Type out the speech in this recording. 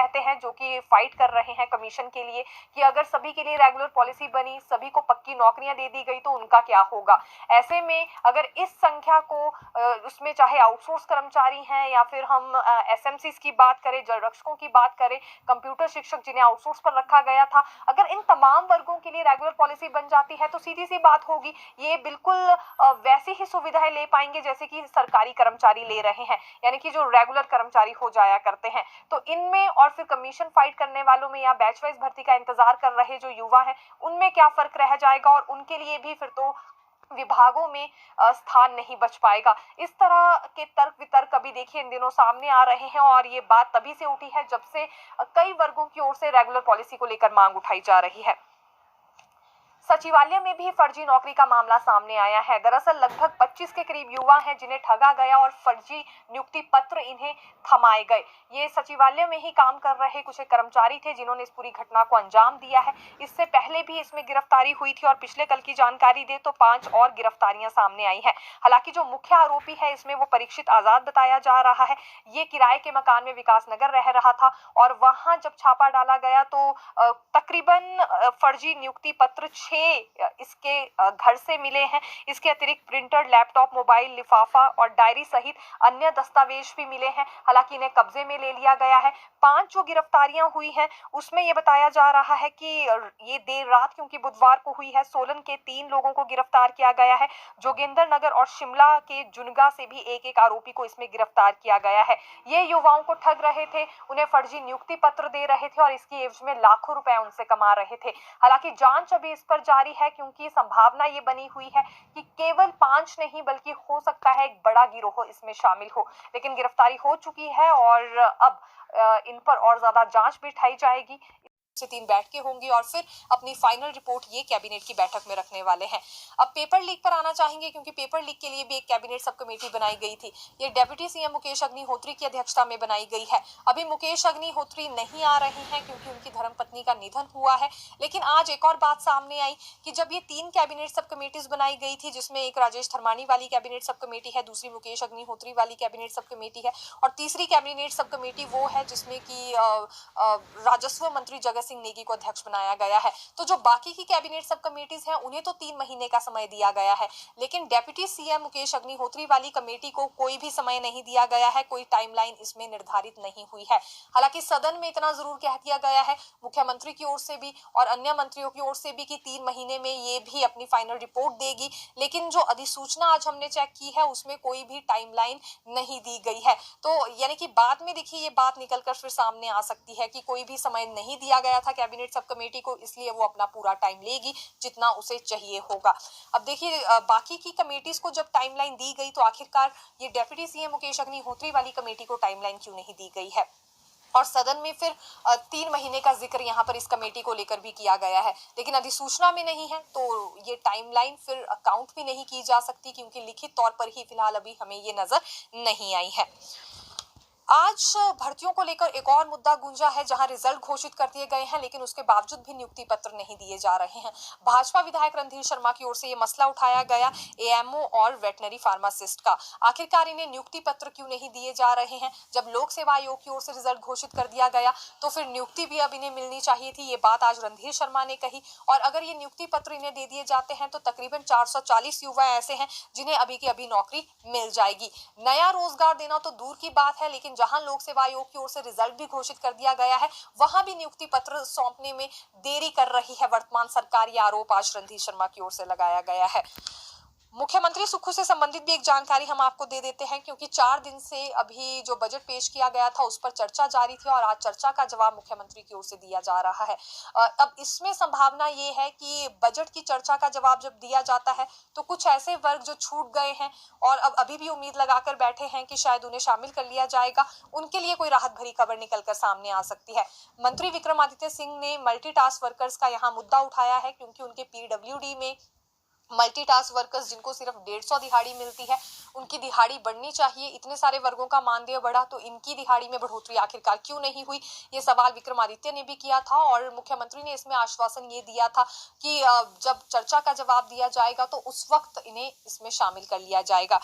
कहते हैं जो कि फाइट कर रहे हैं कमीशन के लिए कि अगर सभी के लिए रेगुलर पॉलिसी बनी, सभी को पक्की नौकरियां दे दी गई तो उनका क्या होगा। ऐसे में अगर इस संख्या को उसमें चाहे आउटसोर्स कर्मचारी हैं या फिर हम एसएमसीज की बात करें, जल रक्षकों की बात करें, कंप्यूटर शिक्षक जिन्हें आउटसोर्स पर रखा गया था, अगर इन तमाम वर्गों के लिए रेगुलर पॉलिसी बन जाती है तो सीधी सी बात होगी ये बिल्कुल वैसी ही सुविधाएं ले पाएंगे जैसे कि सरकारी कर्मचारी ले रहे हैं, यानी कि जो रेगुलर कर्मचारी हो जाया करते हैं। तो इनमें और फिर कमीशन फाइट करने वालों में या बैच वाइज भर्ती का इंतजार कर रहे जो युवा हैं उनमें क्या फर्क रह जाएगा, और उनके लिए भी फिर तो विभागों में स्थान नहीं बच पाएगा। इस तरह के तर्क वितर्क अभी देखिए इन दिनों सामने आ रहे हैं, और ये बात तभी से उठी है जब से कई वर्गों की ओर से रेगुलर पॉलिसी को लेकर मांग उठाई जा रही है। सचिवालय में भी फर्जी नौकरी का मामला सामने आया है। दरअसल लगभग 25 के करीब युवा हैं जिन्हें ठगा गया और फर्जी नियुक्ति पत्र इन्हें थमाए गए। ये सचिवालय में ही काम कर रहे कुछ कर्मचारी थे जिन्होंने इस पूरी घटना को अंजाम दिया है। इससे पहले भी इसमें गिरफ्तारी हुई थी और पिछले कल की जानकारी दे तो 5 और गिरफ्तारियां सामने आई हैं। हालांकि जो मुख्य आरोपी है इसमें वो परीक्षित आजाद बताया जा रहा है। ये किराए के मकान में विकास नगर रह रहा था और वहां जब छापा डाला गया तो तकरीबन फर्जी नियुक्ति पत्र 6 इसके घर से मिले हैं। इसके अतिरिक्त प्रिंटर, लैपटॉप, मोबाइल, लिफाफा और डायरी सहित अन्य दस्तावेज भी मिले हैं। हालांकि इन्हें कब्जे में ले लिया गया है। 5 जो गिरफ्तारियां हुई हैं उसमें यह बताया जा रहा है कि ये देर रात क्योंकि बुधवार को हुई है। सोलन के 3 लोगों को गिरफ्तार किया गया है। जोगिंदर नगर और शिमला के जुनगा से भी एक आरोपी को इसमें गिरफ्तार किया गया है। ये युवाओं को ठग रहे थे, उन्हें फर्जी नियुक्ति पत्र दे रहे थे और इसकी एवज में लाखों रुपए उनसे कमा रहे थे। हालांकि जांच अभी इस पर जारी है क्योंकि संभावना ये बनी हुई है कि केवल 5 नहीं बल्कि हो सकता है एक बड़ा गिरोह इसमें शामिल हो। लेकिन गिरफ्तारी हो चुकी है और अब इन पर और ज्यादा जांच बिठाई जाएगी। से 3 बैठकें होंगी और फिर अपनी फाइनल रिपोर्ट ये कैबिनेट की बैठक में रखने वाले हैं। अब पेपर लीक पर आना चाहेंगे क्योंकि पेपर लीक के लिए भी एक कैबिनेट सब कमेटी बनाई गई थी। ये डेप्यूटी सीएम मुकेश अग्निहोत्री की अध्यक्षता में बनाई गई है। अभी मुकेश अग्निहोत्री नहीं आ रहे हैं क्योंकि उनकी धर्मपत्नी का निधन हुआ है। लेकिन आज एक और बात सामने आई कि जब ये 3 कैबिनेट सब कमेटीज बनाई गई थी, जिसमें एक राजेश धर्मानी वाली कैबिनेट सब कमेटी है, दूसरी मुकेश अग्निहोत्री वाली कैबिनेट सब कमेटी है और तीसरी कैबिनेट सब कमेटी वो है जिसमें की राजस्व मंत्री जगत सिंह नेगी को अध्यक्ष बनाया गया है। तो जो बाकी की कैबिनेट सब कमेटीज हैं उन्हें तो 3 महीने का समय दिया गया है, लेकिन डेप्यूटी सीएम मुकेश अग्निहोत्री वाली कमेटी को कोई भी समय नहीं दिया गया है, कोई टाइमलाइन इसमें निर्धारित नहीं हुई है। हालांकि सदन में इतना जरूर कह दिया गया है मुख्यमंत्री की ओर से भी और अन्य मंत्रियों की ओर से भी कि 3 महीने में ये भी अपनी फाइनल रिपोर्ट देगी, लेकिन जो अधिसूचना आज हमने चेक की है उसमें कोई भी टाइमलाइन नहीं दी गई है। तो यानी कि बाद में देखिए ये बात निकलकर फिर सामने आ सकती है कि कोई भी समय नहीं दिया गया था कैबिनेट सब कमेटी को, इसलिए वो अपना पूरा टाइम लेगी जितना उसे चाहिए होगा। अब देखिए बाकी की कमेटीज को जब टाइमलाइन दी गई तो आखिरकार ये डेप्यूटी सीएम मुकेश अग्निहोत्री वाली कमेटी को टाइमलाइन क्यों नहीं दी गई है। और सदन में फिर 3 महीने का जिक्र यहाँ पर इस कमेटी को लेकर भी किया गया है, लेकिन अधिसूचना में नहीं है तो ये टाइमलाइन फिर काउंट भी नहीं की जा सकती क्योंकि लिखित तौर पर ही फिलहाल अभी हमें ये नजर नहीं आई है। आज भर्तियों को लेकर एक और मुद्दा गूंजा है जहां रिजल्ट घोषित कर दिए गए हैं लेकिन उसके बावजूद भी नियुक्ति पत्र नहीं दिए जा रहे हैं। भाजपा विधायक रणधीर शर्मा की ओर से ये मसला उठाया गया एएमओ और वेटनरी फार्मासिस्ट का। आखिरकार इन्हें नियुक्ति पत्र क्यों नहीं दिए जा रहे हैं? जब लोक सेवा आयोग की ओर से रिजल्ट घोषित कर दिया गया तो फिर नियुक्ति भी अब इन्हें मिलनी चाहिए थी। ये बात आज रणधीर शर्मा ने कही और अगर ये नियुक्ति पत्र इन्हें दे दिए जाते हैं तो तकरीबन 440 युवा ऐसे हैं जिन्हें अभी की अभी नौकरी मिल जाएगी। नया रोजगार देना तो दूर की बात है, लेकिन जहां लोक सेवा आयोग की ओर से रिजल्ट भी घोषित कर दिया गया है वहां भी नियुक्ति पत्र सौंपने में देरी कर रही है वर्तमान सरकार। यह आरोप आज रणधीर शर्मा की ओर से लगाया गया है। मुख्यमंत्री सुक्खू से संबंधित भी एक जानकारी हम आपको दे देते हैं क्योंकि 4 दिन से अभी जो बजट पेश किया गया था उस पर चर्चा जारी थी और आज चर्चा का जवाब मुख्यमंत्री की ओर से दिया जा रहा है। अब इसमें संभावना ये है कि बजट की चर्चा का जवाब जब दिया जाता है तो कुछ ऐसे वर्ग जो छूट गए हैं और अब अभी भी उम्मीद लगाकर बैठे हैं कि शायद उन्हें शामिल कर लिया जाएगा, उनके लिए कोई राहत भरी खबर निकलकर सामने आ सकती है। मंत्री विक्रमादित्य सिंह ने मल्टीटास्क वर्कर्स का यहाँ मुद्दा उठाया है क्योंकि उनके पीडब्ल्यूडी में मल्टीटास्क वर्कर्स जिनको सिर्फ 150 दिहाड़ी मिलती है उनकी दिहाड़ी बढ़नी चाहिए। इतने सारे वर्गों का मानदेय बढ़ा तो इनकी दिहाड़ी में बढ़ोतरी आखिरकार क्यों नहीं हुई, ये सवाल विक्रमादित्य ने भी किया था और मुख्यमंत्री ने इसमें आश्वासन ये दिया था कि जब चर्चा का जवाब दिया जाएगा तो उस वक्त इन्हें इसमें शामिल कर लिया जाएगा।